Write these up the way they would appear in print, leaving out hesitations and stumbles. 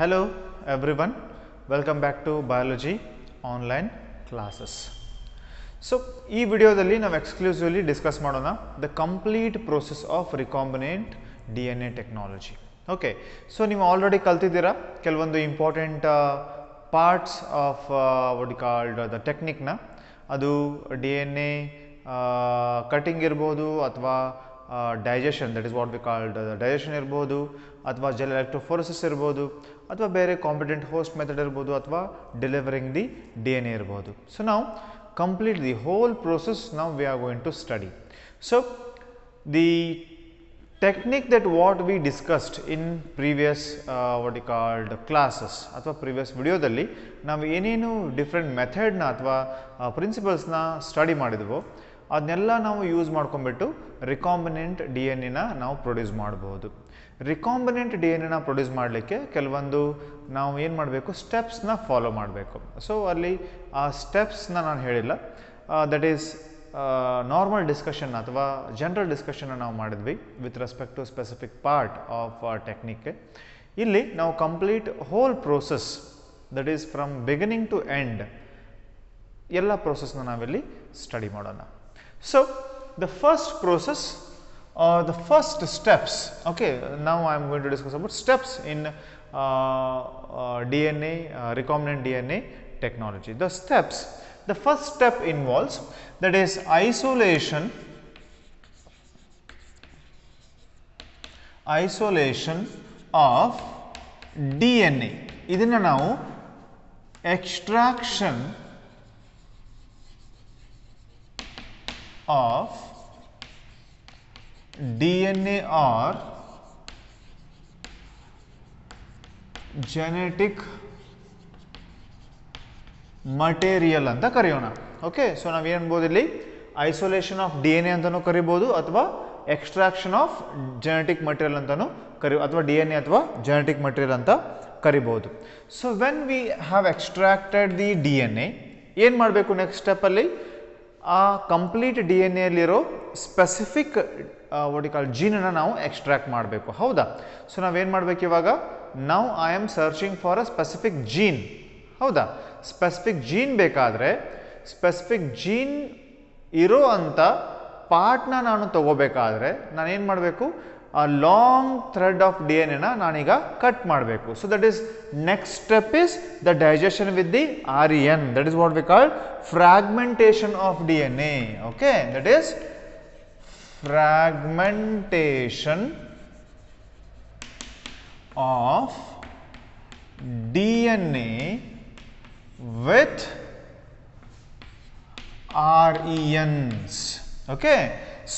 Hello everyone, welcome back to biology online classes. So ಈ ವಿಡಿಯೋದಲ್ಲಿ ನಾವು ಎಕ್ಸ್ಕ್ಲೂಸಿವ್ಲಿ ಡಿಸ್ಕಸ್ ಮಾಡೋಣ the complete process of recombinant DNA technology. Okay, so ನೀವು already ಕಲ್ತಿದ್ದೀರಾ ಕೆಲವೊಂದು important parts of what you called the ಟೆಕ್ನಿಕ್ನ. ಅದು DNA cutting ಇರ್ಬೋದು ಅಥವಾ digestion, that is what we called digestion ಇರ್ಬೋದು, ಅಥವಾ ಜೆಲ್ ಎಲೆಕ್ಟ್ರೋಫೋರೆಸಿಸ್ ಇರ್ಬೋದು, ಅಥವಾ ಬೇರೆ ಕಾಂಪಿಟೆಂಟ್ ಹೋಸ್ಟ್ ಮೆಥಡ್ ಇರ್ಬೋದು, ಅಥವಾ ಡೆಲಿವರಿಂಗ್ ದಿ DNA ಇರ್ಬೋದು. ಸೊ ನಾವು complete the whole process now we are going to study. So the technique that what we discussed in previous what you called classes ಅಥವಾ previous ವಿಡಿಯೋದಲ್ಲಿ ನಾವು ಏನೇನು different ಮೆಥಡ್ನ ಅಥವಾ ಪ್ರಿನ್ಸಿಪಲ್ಸ್ನ study ಮಾಡಿದ್ವೋ ಅದನ್ನೆಲ್ಲ ನಾವು ಯೂಸ್ ಮಾಡ್ಕೊಂಡ್ಬಿಟ್ಟು ರಿಕಾಂಬಿನೆಂಟ್ DNA ನಾವು ಪ್ರೊಡ್ಯೂಸ್ ಮಾಡ್ಬೋದು. ರಿಕಾಂಬಿನೆಂಟ್ DNA ಪ್ರೊಡ್ಯೂಸ್ ಮಾಡಲಿಕ್ಕೆ ಕೆಲವೊಂದು ನಾವು ಏನು ಮಾಡಬೇಕು, ಸ್ಟೆಪ್ಸ್ನ ಫಾಲೋ ಮಾಡಬೇಕು. ಸೊ ಅಲ್ಲಿ ಆ ಸ್ಟೆಪ್ಸ್ನ ನಾನು ಹೇಳಿಲ್ಲ, ದಟ್ ಈಸ್ ನಾರ್ಮಲ್ ಡಿಸ್ಕಷನ್ ಅಥವಾ ಜನರಲ್ ಡಿಸ್ಕಷನ್ನ ನಾವು ಮಾಡಿದ್ವಿ with respect to specific part of ಟೆಕ್ನಿಕ್ಗೆ. ಇಲ್ಲಿ ನಾವು complete whole process, that is from beginning to end, ಎಲ್ಲ ಪ್ರೋಸೆಸ್ನ ನಾವಿಲ್ಲಿ ಸ್ಟಡಿ ಮಾಡೋಣ. So the first process or the first steps, okay, now I am going to discuss about steps in DNA, recombinant DNA technology. The steps, the first step involves, that is isolation of DNA. ಇದನ್ನ ನಾವು extraction of DNA or genetic material ಅಂತ ಕರೆಯೋಣ. Okay, so ನಾವು ಏನ್ಬೋದು ಇಲ್ಲಿ isolation of DNA ಅಂತಲೂ ಕರಿಬೋದು, ಅಥವಾ extraction of genetic material ಅಂತಲೂ ಅಥವಾ DNA ಅಥವಾ ಜೆನೆಟಿಕ್ ಮಟೀರಿಯಲ್ ಅಂತ ಕರಿಬೋದು. So when we have extracted the DNA, ಏನು ಮಾಡಬೇಕು ನೆಕ್ಸ್ಟ್ ಸ್ಟೆಪ್ಪಲ್ಲಿ? ಆ ಕಂಪ್ಲೀಟ್ DNA ಯಲ್ಲಿರೋ ಸ್ಪೆಸಿಫಿಕ್ ವಾಟ್ ಯು ಕಾಲ್ ಜೀನನ್ನು ನಾವು ಎಕ್ಸ್ಟ್ರಾಕ್ಟ್ ಮಾಡಬೇಕು, ಹೌದಾ? ಸೊ ನಾವೇನು ಮಾಡಬೇಕು ಇವಾಗ? Now I am searching for a specific gene, ಹೌದಾ? ಸ್ಪೆಸಿಫಿಕ್ ಜೀನ್ ಬೇಕಾದರೆ ಸ್ಪೆಸಿಫಿಕ್ ಜೀನ್ ಇರೋ ಅಂಥ ಪಾರ್ಟ್ನ ನಾನು ತಗೋಬೇಕಾದ್ರೆ ನಾನೇನು ಮಾಡಬೇಕು? ಆ ಲಾಂಗ್ ಥ್ರೆಡ್ ಆಫ್ DNA ನಾನೀಗ ಕಟ್ ಮಾಡಬೇಕು. So that is next step is the digestion with the REN, that is what we call fragmentation of DNA. okay, that is fragmentation of DNA with RENs. okay,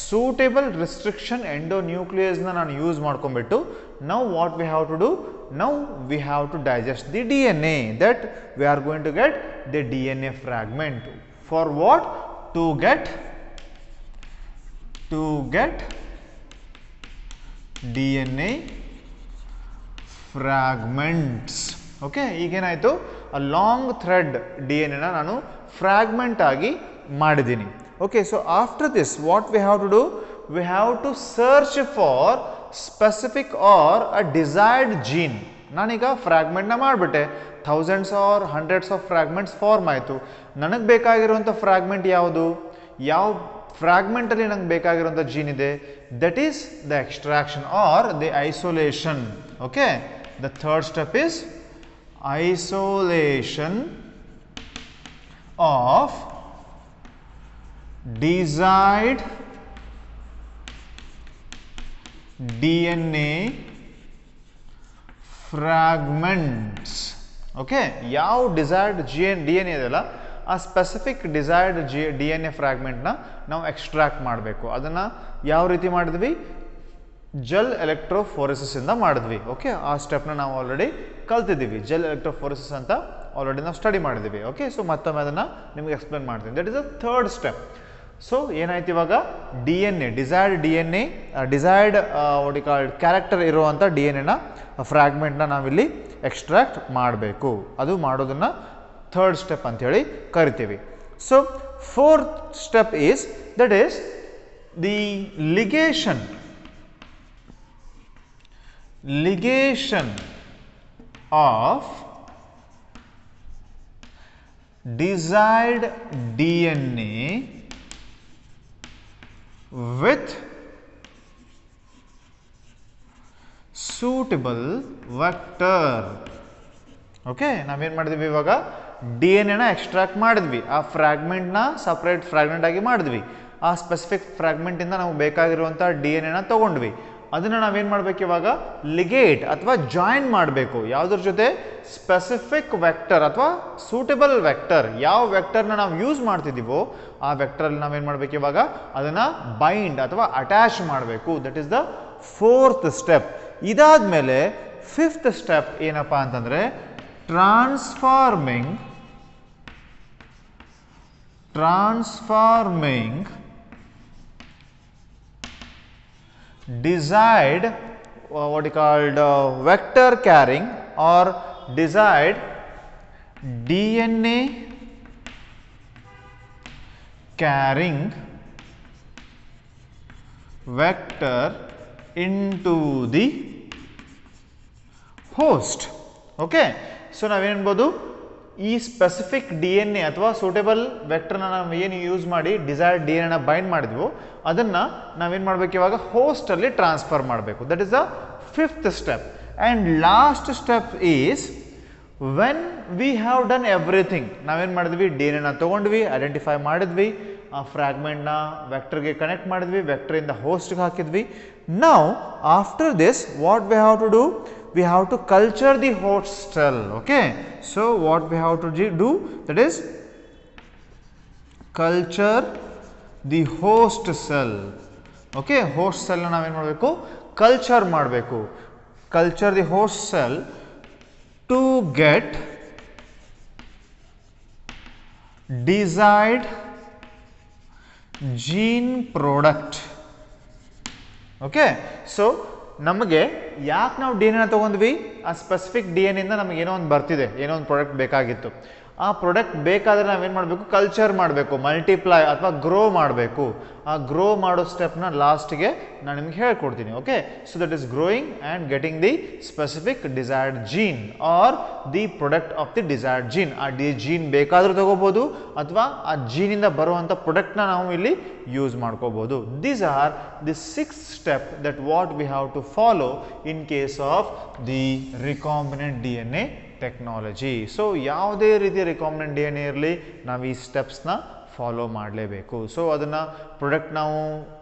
suitable restriction endonuclease na ನಾನು use ಮಾಡ್ಕೊಂಡ್ಬಿಟ್ಟು now what we have to do? Now we have to digest the DNA, that we are going to get the DNA fragment. For what? To get DNA fragments. Okay, ಈಗೇನಾಯಿತು? A long thread DNA ನಾನು fragment ಆಗಿ ಮಾಡಿದ್ದೀನಿ. Okay, so after this what we have to do? We have to search for specific or a desired gene. ನಾನೀಗ ಫ್ರಾಗ್ಮೆಂಟ್ನ ಮಾಡಿಬಿಟ್ಟೆ, thousands or hundreds of fragments form ಆಯಿತು. ನನಗೆ ಬೇಕಾಗಿರುವಂಥ ಫ್ರಾಗ್ಮೆಂಟ್ ಯಾವುದು? ಯಾವ ಫ್ರಾಗ್ಮೆಂಟಲ್ಲಿ ನಂಗೆ ಬೇಕಾಗಿರುವಂಥ ಜೀನ್ ಇದೆ? That is the extraction R the isolation. Okay, the third step is isolation of desired DNA fragments. Okay, ಯಾವ ಡಿಸೈರ್ಡ್ DNA ಇದೆಯಲ್ಲ ಆ ಸ್ಪೆಸಿಫಿಕ್ ಡಿಸೈರ್ಡ್ DNA ಫ್ರಾಗ್ಮೆಂಟ್ನ ನಾವು ಎಕ್ಸ್ಟ್ರಾಕ್ಟ್ ಮಾಡಬೇಕು. ಅದನ್ನು ಯಾವ ರೀತಿ ಮಾಡಿದ್ವಿ? ಜೆಲ್ ಎಲೆಕ್ಟ್ರೋಫೋರೆಸಿಸ್ ಇಂದ ಮಾಡಿದ್ವಿ. ಓಕೆ, ಆ ಸ್ಟೆಪ್ನ ನಾವು ಆಲ್ರೆಡಿ ಕಲ್ತಿದ್ದೀವಿ. ಜೆಲ್ ಎಲೆಕ್ಟ್ರೋಫೋರೆಸಿಸ್ ಅಂತ ಆಲ್ರೆಡಿ ನಾವು ಸ್ಟಡಿ ಮಾಡಿದ್ದೀವಿ. ಓಕೆ, ಸೊ ಮತ್ತೊಮ್ಮೆ ಅದನ್ನು ನಿಮಗೆ ಎಕ್ಸ್ಪ್ಲೇನ್ ಮಾಡ್ತೀನಿ. That is the third step. So ಏನಾಯ್ತು ಇವಾಗ? DNA, desired what you called character ಇರುವಂಥ DNA ಫ್ರಾಗ್ಮೆಂಟ್ನ ನಾವಿಲ್ಲಿ ಎಕ್ಸ್ಟ್ರಾಕ್ಟ್ ಮಾಡಬೇಕು. ಅದು ಮಾಡೋದನ್ನು ಥರ್ಡ್ ಸ್ಟೆಪ್ ಅಂಥೇಳಿ ಕರಿತೀವಿ. So fourth step is, that is the ligation of desired DNA with suitable vector. Okay, ನಾವೇನು ಮಾಡಿದ್ವಿ ಇವಾಗ ಡಿ ಎನ್ ಎನ ಎಕ್ಸ್ಟ್ರಾಕ್ಟ್ ಮಾಡಿದ್ವಿ, ಆ ಫ್ರಾಗ್ಮೆಂಟ್ನ ಸಪ್ರೇಟ್ ಫ್ರಾಗ್ಮೆಂಟ್ ಆಗಿ ಮಾಡಿದ್ವಿ, ಆ ಸ್ಪೆಸಿಫಿಕ್ ಫ್ರಾಗ್ಮೆಂಟಿಂದ ನಾವು ಬೇಕಾಗಿರುವಂಥ ಡಿ ಎನ್ ಎನ ತೊಗೊಂಡ್ವಿ. ಅದನ್ನು ನಾವೇನು ಮಾಡಬೇಕು ಇವಾಗ ಲಿಗೇಟ್ ಅಥವಾ ಜಾಯಿನ್ ಮಾಡಬೇಕು. ಯಾವುದ್ರ ಜೊತೆ? ಸ್ಪೆಸಿಫಿಕ್ ವೆಕ್ಟರ್ ಅಥವಾ ಸೂಟಬಲ್ ವೆಕ್ಟರ್. ಯಾವ ವೆಕ್ಟರ್ನ ನಾವು ಯೂಸ್ ಮಾಡ್ತಿದ್ದೀವೋ ಆ ವೆಕ್ಟರಲ್ಲಿ ನಾವೇನು ಮಾಡಬೇಕು ಇವಾಗ ಅದನ್ನು ಬೈಂಡ್ ಅಥವಾ ಅಟ್ಯಾಚ್ ಮಾಡಬೇಕು. That is the fourth step. ಇದಾದಮೇಲೆ ಫಿಫ್ತ್ ಸ್ಟೆಪ್ ಏನಪ್ಪ ಅಂತಂದರೆ transforming desired what you called vector carrying or desired DNA carrying vector into the host. Okay, so ನಾವೇನು ಅನ್ಬೋದು, ಈ ಸ್ಪೆಸಿಫಿಕ್ ಡಿ ಎನ್ ಎ ಅಥವಾ ಸೂಟೇಬಲ್ ವೆಕ್ಟರ್ನ ನಾವು ಏನು ಯೂಸ್ ಮಾಡಿ ಡಿಸೈರ್ಡ್ ಡಿ ಎನ್ ಎನ ಬೈಂಡ್ ಮಾಡಿದ್ವೋ ಅದನ್ನು ನಾವೇನು ಮಾಡಬೇಕು ಇವಾಗ ಹೋಸ್ಟಲ್ಲಿ ಟ್ರಾನ್ಸ್ಫರ್ ಮಾಡಬೇಕು. That is the fifth step. And last step is when we have done everything. ನಾವೇನು ಮಾಡಿದ್ವಿ, ಡಿ ಎನ್ ಎನ ತೊಗೊಂಡ್ವಿ, ಐಡೆಂಟಿಫೈ ಮಾಡಿದ್ವಿ, ಆ ಫ್ರಾಗ್ಮೆಂಟ್ನ ವೆಕ್ಟರ್ಗೆ ಕನೆಕ್ಟ್ ಮಾಡಿದ್ವಿ, ವೆಕ್ಟರಿಂದ ಹೋಸ್ಟ್ಗೆ ಹಾಕಿದ್ವಿ. Now after this what we have to do, we have to culture the host cell. Okay, so what we have to do, that is culture the host cell. Okay, host cell na navenu ಮಾಡಬೇಕು, culture ಮಾಡಬೇಕು. culture the host cell to get desired gene product. Okay, so ನಮಗೆ ಯಾಕೆ ನಾವು D N ಎನ ತೊಗೊಂಡ್ವಿ, ಆ specific D N ಇಂದ ನಮಗೆ ಏನೋ ಒಂದು ಬರ್ತಿದೆ, ಏನೋ ಒಂದು ಪ್ರಾಡಕ್ಟ್ ಬೇಕಾಗಿತ್ತು. ಆ ಪ್ರಾಡಕ್ಟ್ ಬೇಕಾದರೆ ನಾವೇನು ಮಾಡಬೇಕು, ಕಲ್ಚರ್ ಮಾಡಬೇಕು, ಮಲ್ಟಿಪ್ಲೈ ಅಥವಾ ಗ್ರೋ ಮಾಡಬೇಕು. ಆ ಗ್ರೋ ಮಾಡೋ ಸ್ಟೆಪ್ನ ಲಾಸ್ಟ್ಗೆ ನಾನು ನಿಮ್ಗೆ ಹೇಳ್ಕೊಡ್ತೀನಿ. Okay, so that is growing and getting the specific desired gene or the product of the desired gene. ಆ ಜೀನ್ ಬೇಕಾದರೂ ತಗೋಬೋದು ಅಥವಾ ಆ ಜೀನಿಂದ ಬರುವಂಥ ಪ್ರಾಡಕ್ಟ್ನ ನಾವು ಇಲ್ಲಿ ಯೂಸ್ ಮಾಡ್ಕೋಬೋದು. These are the 6th step that what we have to follow in case of the recombinant D N A technology. So ಯಾವುದೇ ರೀತಿಯ ರಿಕಾಂಬಿನೆಂಟ್ ಡಿ ಎನ್ ಎ ಇರಲಿ, ನಾವು ಈ ಸ್ಟೆಪ್ಸ್ನ ಫಾಲೋ ಮಾಡಲೇಬೇಕು. ಸೊ ಅದನ್ನು ಪ್ರಾಡಕ್ಟ್ ನಾವು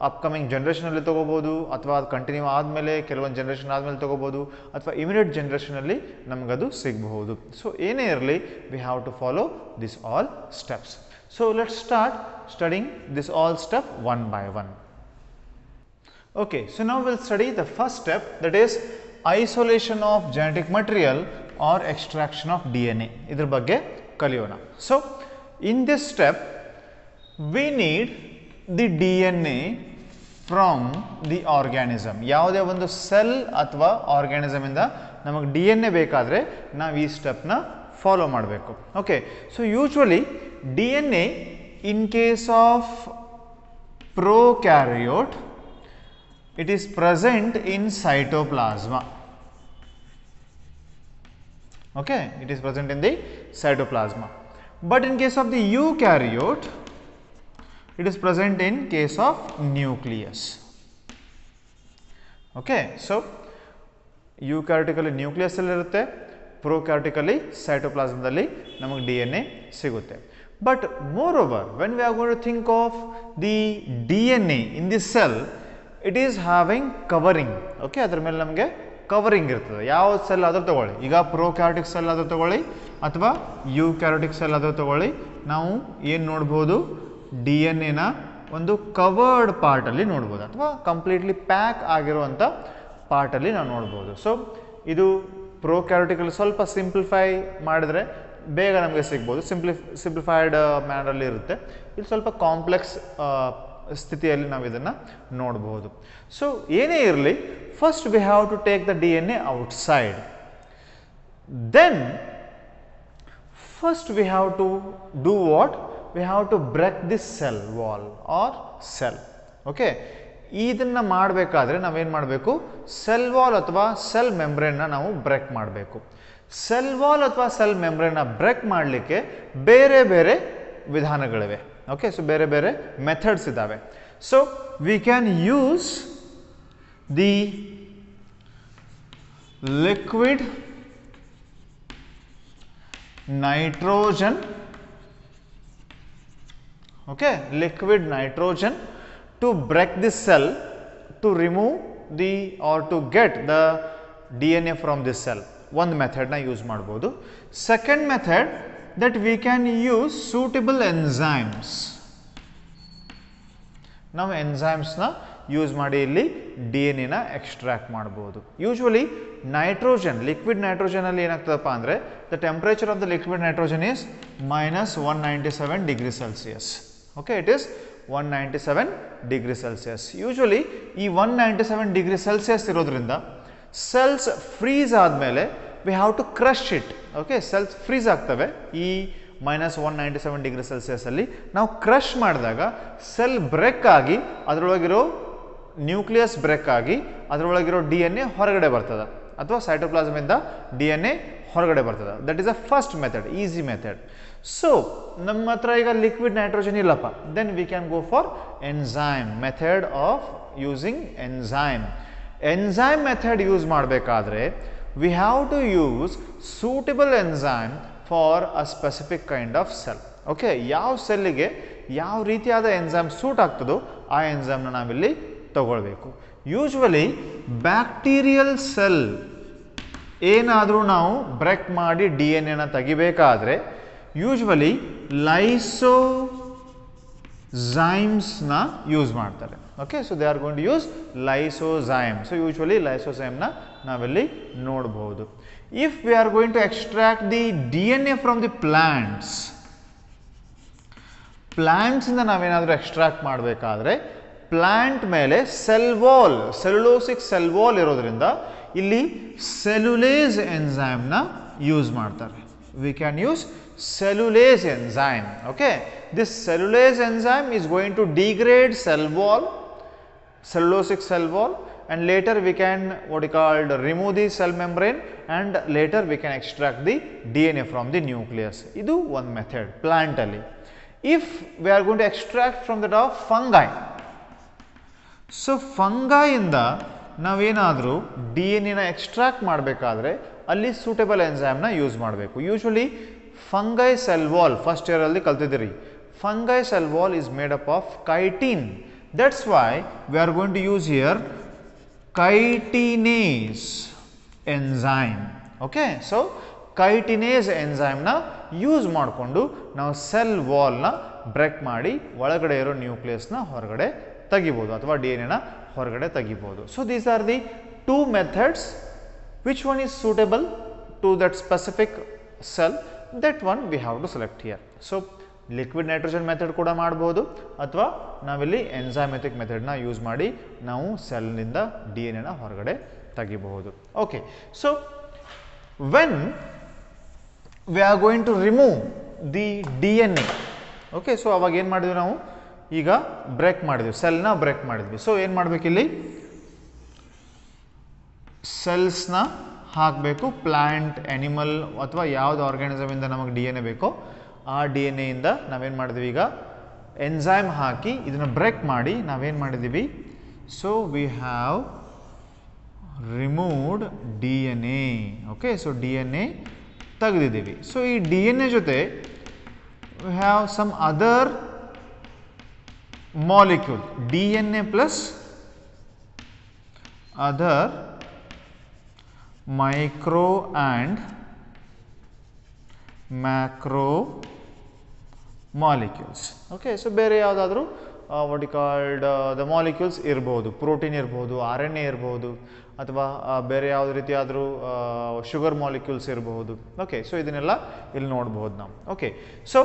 ಅಪ್ಕಮಿಂಗ್ ಜನ್ರೇಷನಲ್ಲಿ ತೊಗೋಬೋದು, ಅಥವಾ ಅದು ಕಂಟಿನ್ಯೂ ಆದಮೇಲೆ ಕೆಲವೊಂದು ಜನ್ರೇಷನ್ ಆದಮೇಲೆ ತೊಗೋಬೋದು, ಅಥವಾ ಇಮಿಡಿಯೇಟ್ ಜನ್ರೇಷನಲ್ಲಿ ನಮಗದು ಸಿಗಬಹುದು. ಸೊ ಏನೇ ಇರಲಿ, we have to follow this all steps. So let's start studying this all step one by one. Okay, so now we'll study the first step, that is isolation of genetic material or extraction of DNA. ಇದರ ಬಗ್ಗೆ ಕಲಿಯೋಣ. So in this step we need the DNA from the organism. ಯಾವುದೇ ಒಂದು cell ಅಥವಾ organism ಇಂದ ನಮಗೆ D N A ಬೇಕಾದರೆ ನಾವು ಈ ಸ್ಟೆಪ್ನ ಫಾಲೋ ಮಾಡಬೇಕು. Okay, so usually D N A in case of prokaryote it is present in cytoplasma. Okay, it is present in the cytoplasma. But in case of the eukaryote, it is present in case of nucleus. Okay, so eukaryotically nucleus ಅಲ್ಲಿ ಇರುತ್ತೆ, prokaryotically cytoplasm ದಲ್ಲಿ ನಮಗೆ DNA ಸಿಗುತ್ತೆ. But moreover, when we are going to think of the DNA in the cell, it is having covering. Okay, ಅದರ ಮೇಲೆ ನಮಗೆ covering ಇರ್ತದೆ. ಯಾವ ಸೆಲ್ ಆದರೂ ತಗೊಳ್ಳಿ, ಈಗ ಪ್ರೋಕ್ಯಾರಿಯೋಟಿಕ್ ಸೆಲ್ ಆದರೂ ತಗೊಳ್ಳಿ ಅಥವಾ ಯೂಕ್ಯಾರಿಯೋಟಿಕ್ ಸೆಲ್ ಆದರೂ ತಗೊಳ್ಳಿ, ನಾವು ಏನು ನೋಡ್ಬೋದು, ಡಿ ಎನ್ ಎನ ಒಂದು ಕವರ್ಡ್ ಪಾರ್ಟಲ್ಲಿ ನೋಡ್ಬೋದು ಅಥವಾ ಕಂಪ್ಲೀಟ್ಲಿ ಪ್ಯಾಕ್ ಆಗಿರುವಂಥ ಪಾರ್ಟಲ್ಲಿ ನಾವು ನೋಡ್ಬೋದು. ಸೊ ಇದು ಪ್ರೋಕ್ಯಾರಿಯೋಟಿಕಲ್ಲಿ ಸ್ವಲ್ಪ ಸಿಂಪ್ಲಿಫೈ ಮಾಡಿದ್ರೆ ಬೇಗ ನಮಗೆ ಸಿಗ್ಬೋದು, ಸಿಂಪ್ಲಿಫೈಡ್ ಮ್ಯಾನರಲ್ಲಿ ಇರುತ್ತೆ. ಇಲ್ಲಿ ಸ್ವಲ್ಪ ಕಾಂಪ್ಲೆಕ್ಸ್ ಸ್ಥಿತಿಯಲ್ಲಿ ನಾವು ಇದನ್ನು ನೋಡಬಹುದು. ಸೊ ಏನೇ ಇರಲಿ, first we have to take the D N A outside. Then first we have to do what, we have to break this cell wall or cell. Okay, ಇದನ್ನು ಮಾಡಬೇಕಾದ್ರೆ ನಾವೇನು ಮಾಡಬೇಕು, ಸೆಲ್ ವಾಲ್ ಅಥವಾ ಸೆಲ್ ಮೆಂಬ್ರೇನ್ನ ನಾವು break ಮಾಡಬೇಕು. Cell wall ಅಥವಾ cell ಮೆಂಬ್ರೇನ್ನ ಬ್ರೇಕ್ ಮಾಡಲಿಕ್ಕೆ ಬೇರೆ ಬೇರೆ ವಿಧಾನಗಳಿವೆ. ಓಕೆ, ಸೊ ಬೇರೆ ಬೇರೆ ಮೆಥಡ್ಸ್ ಇದ್ದಾವೆ. So we can use the liquid nitrogen, okay, liquid nitrogen to break this cell, to remove the or to get the DNA from this cell. One method na use ಮಾಡಬಹುದು. Second method, that we can use suitable enzymes. ನಾವು enzymes ನ use ಮಾಡಿ ಇಲ್ಲಿ DNA ನ extract ಮಾಡಬಹುದು. Usually nitrogen, liquid nitrogen ಅಲ್ಲಿ ಏನಾಗ್ತದಪ್ಪ ಅಂದರೆ the temperature of the liquid nitrogen is -197 degree Celsius. Okay, it is 197 degree Celsius. Usually ಈ 197 ಡಿಗ್ರಿ ಸೆಲ್ಸಿಯಸ್ ಇರೋದ್ರಿಂದ ಸೆಲ್ಸ್ ಫ್ರೀಸ್ ಆದಮೇಲೆ we have to crush it. Okay, cells freeze ಆಗ್ತವೆ ಈ -197 degree Celsius ಅಲ್ಲಿ. ನಾವು ಕ್ರಶ್ ಮಾಡಿದಾಗ ಸೆಲ್ ಬ್ರೇಕ್ ಆಗಿ ಅದರೊಳಗಿರೋ nucleus break ಆಗಿ ಅದರೊಳಗಿರೋ DNA ಹೊರಗಡೆ ಬರ್ತದೆ, ಅಥವಾ ಸೈಟೋಪ್ಲಾಸಮ್ ಇಂದ DNA ಹೊರಗಡೆ ಬರ್ತದೆ. That is a first method, easy method. So ನಮ್ಮ ಹತ್ರ ಈಗ ಲಿಕ್ವಿಡ್ ನೈಟ್ರೋಜನ್ ಇಲ್ಲಪ್ಪ, then we can go for enzyme method of using enzyme. Enzyme method use ಮಾಡಬೇಕಾದ್ರೆ we have to use suitable enzyme for a specific kind of cell. Okay, ಯಾವ ಸೆಲ್ಲಿಗೆ ಯಾವ ರೀತಿಯಾದ enzyme suit ಆಗ್ತದೋ ಆ ಎನ್ಸೈಮ್ನ ನಾವಿಲ್ಲಿ ತಗೊಳ್ಬೇಕು. ಯೂಶುವಲಿ ಬ್ಯಾಕ್ಟೀರಿಯಲ್ ಸೆಲ್ ಏನಾದರೂ ನಾವು ಬ್ರೇಕ್ ಮಾಡಿ DNA ತೆಗಿಬೇಕಾದ್ರೆ ಯೂಶುವಲಿ ಲೈಸೋಸೈಮ್ಸ್ನ ಯೂಸ್ ಮಾಡ್ತಾರೆ. Okay, so they are going to use lysozyme. So usually ಲೈಸೋಸೈಮ್ನ ನಾವಿಲ್ಲಿ ನೋಡಬಹುದು. If we are going to extract the DNA from the plants, ಪ್ಲಾಂಟ್ಸಿಂದ ನಾವೇನಾದರೂ ಎಕ್ಸ್ಟ್ರಾಕ್ಟ್ ಮಾಡಬೇಕಾದ್ರೆ ಪ್ಲಾಂಟ್ ಮೇಲೆ cell wall, cellulosic cell wall ಇರೋದ್ರಿಂದ ಇಲ್ಲಿ ಸೆಲ್ಯುಲೇಸ್ ಎನ್ಸೈಮ್ನ ಯೂಸ್ ಮಾಡ್ತಾರೆ. We can use cellulase enzyme. Okay, this cellulase enzyme is going to degrade cell wall, cellulosic cell wall, and later we can what you called remove the cell membrane, and later we can extract the DNA from the nucleus. Idu one method plant alli. If we are going to extract from that of fungi, so fungi inda ನಾವೇನಾದರೂ DNA ನ extract ಮಾಡಬೇಕಾದ್ರೆ ಅಲ್ಲಿ suitable ಎನ್ಸೈಮ್ನ use ಮಾಡಬೇಕು. Usually fungi cell wall first year ಅಲ್ಲಿ ಕಲ್ತಿದ್ದೀರಿ. Fungi cell wall is made up of chitin. That's why we are going to use here chitinase enzyme. Okay, so chitinase ಎನ್ಸೈಮ್ನ use ಮಾಡಿಕೊಂಡು ನಾವು cell ವಾಲ್ನ break ಮಾಡಿ ಒಳಗಡೆ ಇರೋ ನ್ಯೂಕ್ಲಿಯಸ್ನ ಹೊರಗಡೆ ತೆಗಿಬೋದು ಅಥವಾ DNA ನ ಹೊರಗಡೆ ತೆಗಿಬೋದು. So these are the two methods. Which one is suitable to that specific cell, that one we have to select here. So liquid nitrogen method ಕೂಡ ಮಾಡ್ಬೋದು, ಅಥವಾ ನಾವಿಲ್ಲಿ ಎನ್ಸೈಮೆಟಿಕ್ ಮೆಥಡ್ನ ಯೂಸ್ ಮಾಡಿ ನಾವು ಸೆಲ್ನಿಂದ DNA ನ ಹೊರಗಡೆ ತೆಗಿಬಹುದು. Okay, so when we are going to remove the DNA, okay, so ಅವಾಗ ಏನು ಮಾಡಿದ್ವಿ ನಾವು, ಈಗ ಬ್ರೇಕ್ ಮಾಡಿದ್ವಿ, ಸೆಲ್ನ ಬ್ರೇಕ್ ಮಾಡಿದ್ವಿ. ಸೊ ಏನು ಮಾಡಬೇಕಿಲ್ಲಿ, ಸೆಲ್ಸ್ನ ಹಾಕಬೇಕು. ಪ್ಲಾಂಟ್, ಆ್ಯನಿಮಲ್ ಅಥವಾ ಯಾವ್ದು ಆರ್ಗ್ಯಾನಿಸಮಿಂದ ನಮಗೆ DNA ಬೇಕೋ ಆ DNA ಇಂದ ನಾವೇನು ಮಾಡಿದ್ವಿ, ಈಗ ಎನ್ಸೈಮ್ ಹಾಕಿ ಇದನ್ನು ಬ್ರೇಕ್ ಮಾಡಿ ನಾವೇನು ಮಾಡಿದ್ದೀವಿ, so we have removed DNA. Okay, so DNA ತೆಗೆದಿದ್ದೀವಿ. ಸೊ ಈ DNA ಜೊತೆ we have some other molecule, DNA plus other micro and macro molecules. Okay, so ಬೇರೆ ಯಾವುದಾದ್ರೂ what you called the molecules ಇರ್ಬೋದು, ಪ್ರೋಟೀನ್ ಇರ್ಬೋದು, RNA ಇರ್ಬೋದು, ಅಥವಾ ಬೇರೆ ಯಾವುದೇ ರೀತಿಯಾದರೂ ಶುಗರ್ ಮಾಲಿಕ್ಯೂಲ್ಸ್ ಇರಬಹುದು. ಓಕೆ, ಸೊ ಇದನ್ನೆಲ್ಲ ಇಲ್ಲಿ ನೋಡ್ಬೋದು ನಾವು. Okay, so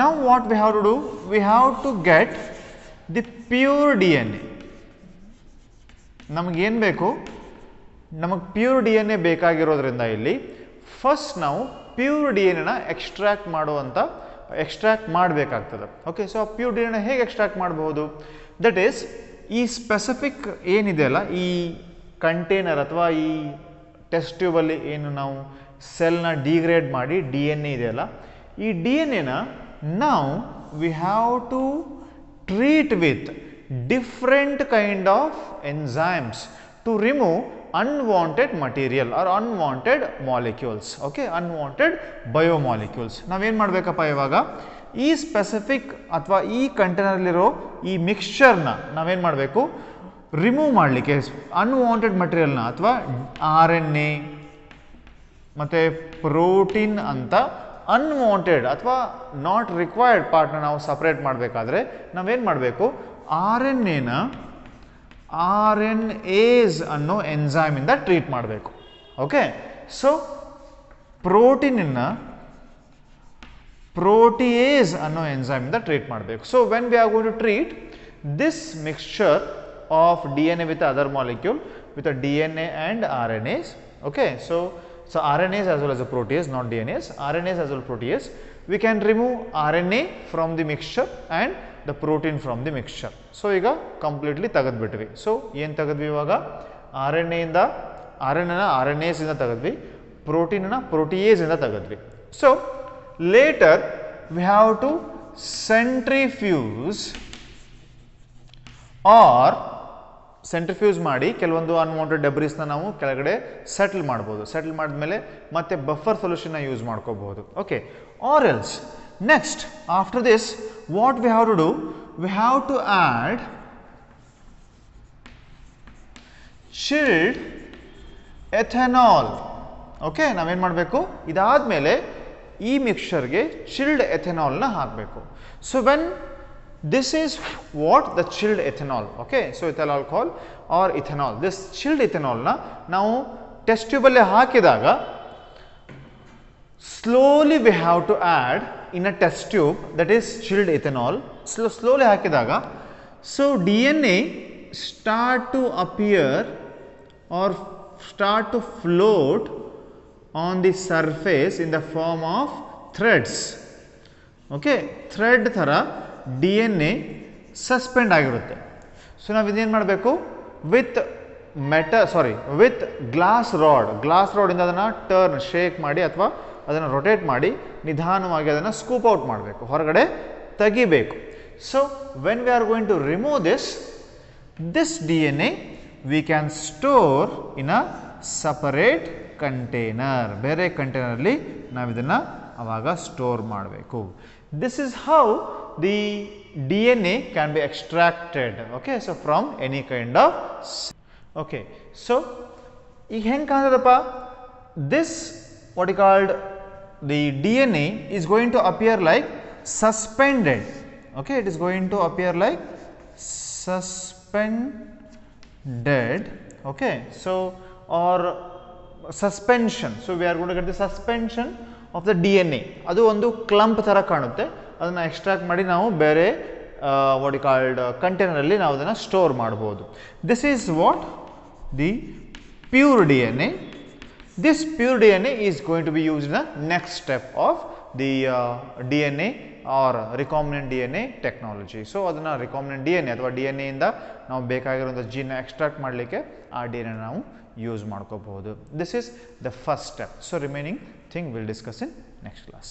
now what we have to do, we have to get the pure DNA. ನಮಗೇನು ಬೇಕು, ನಮಗೆ ಪ್ಯೂರ್ DNA ಬೇಕಾಗಿರೋದ್ರಿಂದ ಇಲ್ಲಿ ಫಸ್ಟ್ ನಾವು ಪ್ಯೂರ್ DNA ನ ಎಕ್ಸ್ಟ್ರಾಕ್ಟ್ ಮಾಡಬೇಕಾಗ್ತದೆ. ಓಕೆ, ಸೊ ಆ ಪ್ಯೂರ್ DNA ಹೇಗೆ ಎಕ್ಸ್ಟ್ರಾಕ್ಟ್ ಮಾಡಬಹುದು, ದಟ್ ಈಸ್ ಈ ಸ್ಪೆಸಿಫಿಕ್ ಏನಿದೆ ಅಲ್ಲ, ಈ ಕಂಟೈನರ್ ಅಥವಾ ಈ ಟೆಸ್ಟ್ ಟ್ಯೂಬಲ್ಲಿ ಏನು ನಾವು ಸೆಲ್ನ ಡಿಗ್ರೇಡ್ ಮಾಡಿ ಡಿ ಎನ್ ಎ ಇದೆಯಲ್ಲ, ಈ ಡಿ ಎನ್ ಎನ ನಾವು we have to treat with different kind of enzymes to remove unwanted material or unwanted molecules. Okay, unwanted biomolecules. ನಾವೇನು ಮಾಡಬೇಕಪ್ಪ ಇವಾಗ, ಈ ಸ್ಪೆಸಿಫಿಕ್ ಅಥವಾ ಈ ಕಂಟೈನರ್ಲಿರೋ ಈ ಮಿಕ್ಸ್ಚರ್ನ ನಾವೇನು ಮಾಡಬೇಕು, ರಿಮೂವ್ ಮಾಡಲಿಕ್ಕೆ ಅನ್ವಾಂಟೆಡ್ ಮಟೀರಿಯಲ್ನ ಅಥವಾ ಆರ್ ಎನ್ ಎ ಮತ್ತು ಪ್ರೋಟೀನ್ ಅಂತ ಅನ್ವಾಂಟೆಡ್ ಅಥವಾ ನಾಟ್ ರಿಕ್ವೈರ್ಡ್ ಪಾರ್ಟ್ನ ನಾವು ಸಪ್ರೇಟ್ ಮಾಡಬೇಕಾದ್ರೆ ನಾವೇನು ಮಾಡಬೇಕು, ಆರ್ ಎನ್ ಎನ ಆರ್ ಎನ್ ಎಸ್ ಅನ್ನೋ ಎನ್ಸೈಮಿಂದ ಟ್ರೀಟ್ ಮಾಡಬೇಕು. ಓಕೆ, ಸೊ ಪ್ರೋಟೀನನ್ನು ಪ್ರೋಟಿಯೇಸ್ ಅನ್ನೋ ಎನ್ಸೈಮಿಂದ ಟ್ರೀಟ್ ಮಾಡಬೇಕು. So when we are going to treat this mixture of D N A with other molecule with a DNA and RNAs. Okay, so RNAs as well as a protease, not DNAs, RNAs as well as protease. We can remove RNA from the mixture and the protein from the mixture. So ಈಗ completely ತೆಗೆದ್ಬಿಟ್ವಿ. So ಏನು ತೆಗೆದ್ವಿ ಇವಾಗ, RNA ಇಂದ RNAs ಇಂದ ತೆಗೆದ್ವಿ, ಪ್ರೋಟೀನನ್ನ protease ಇಂದ ತೆಗೆದ್ವಿ. So later we have to centrifuge or centrifuge ಮಾಡಿ ಕೆಲವೊಂದು ಅನ್ವಾಂಟೆಡ್ ಡೆಬ್ರಿಸ್ನ ನಾವು ಕೆಳಗಡೆ ಸೆಟಲ್ ಮಾಡ್ಬೋದು. ಸೆಟಲ್ ಮಾಡಿದ್ಮೇಲೆ ಮತ್ತೆ ಬಫರ್ ಸೊಲ್ಯೂಷನ್ನ ಯೂಸ್ ಮಾಡ್ಕೋಬಹುದು. Okay, or else next after this what we have to do, we have to add chilled ethanol. Okay, ನಾವೇನು ಮಾಡಬೇಕು, ಇದಾದಮೇಲೆ ಈ ಮಿಕ್ಸ್ಚರ್ಗೆ ಚಿಲ್ಡ್ ಎಥೆನಾಲ್ನ ಹಾಕಬೇಕು. So when this is what the chilled ethanol. Okay, so ethyl alcohol or ethanol, this chilled ethanol na ನಾವು test tube ಅಲ್ಲಿ ಹಾಕಿದಾಗ slowly we have to add in a test tube that is chilled ethanol. slowly ಹಾಕಿದಾಗ so DNA start to appear or start to float on the surface in the form of threads. Okay, thread ಥರ D N A suspend ಆಗಿರುತ್ತೆ. So ನಾವು ಇದೇನು ಮಾಡಬೇಕು, with glass ರಾಡಿಂದ ಅದನ್ನು shake ಮಾಡಿ ಅಥವಾ ಅದನ್ನು ರೊಟೇಟ್ ಮಾಡಿ ನಿಧಾನವಾಗಿ ಅದನ್ನು ಸ್ಕೂಪ್ ಔಟ್ ಮಾಡಬೇಕು, ಹೊರಗಡೆ ತೆಗಿಬೇಕು. So when we are going to remove this D N A we can store in a separate container. ಬೇರೆ ಕಂಟೈನರ್ಲಿ ನಾವು ಇದನ್ನು ಅವಾಗ ಸ್ಟೋರ್ ಮಾಡಬೇಕು. This is how the DNA can be extracted. Okay, so from any kind of okay, so ಈಗ ಹೆಂಗೆ ಕಾಣ್ತದಪ್ಪ, this what you called the DNA is going to appear like suspended. Okay, it is going to appear like suspended. Okay, so or suspension. So we are going to get the suspension of the D N A. ಅದು ಒಂದು clump ಥರ ಕಾಣುತ್ತೆ, ಅದನ್ನು extract ಮಾಡಿ ನಾವು ಬೇರೆ what you called ಕಂಟೈನರಲ್ಲಿ ನಾವು ಅದನ್ನು ಸ್ಟೋರ್ ಮಾಡ್ಬೋದು. This is what the pure D N A. This pure D N A is going to be use in the next step of the D N A or recombinant D N A technology. So ಅದನ್ನು recombinant D N A ಅಥವಾ D N ಎಯಿಂದ ನಾವು ಬೇಕಾಗಿರುವಂಥ ಜೀನ್ನ extract ಮಾಡಲಿಕ್ಕೆ ಆ D N A ನಾವು use ಮಾಡ್ಕೋಬಹುದು. This is the first step. So remaining thing we'll discuss in next class.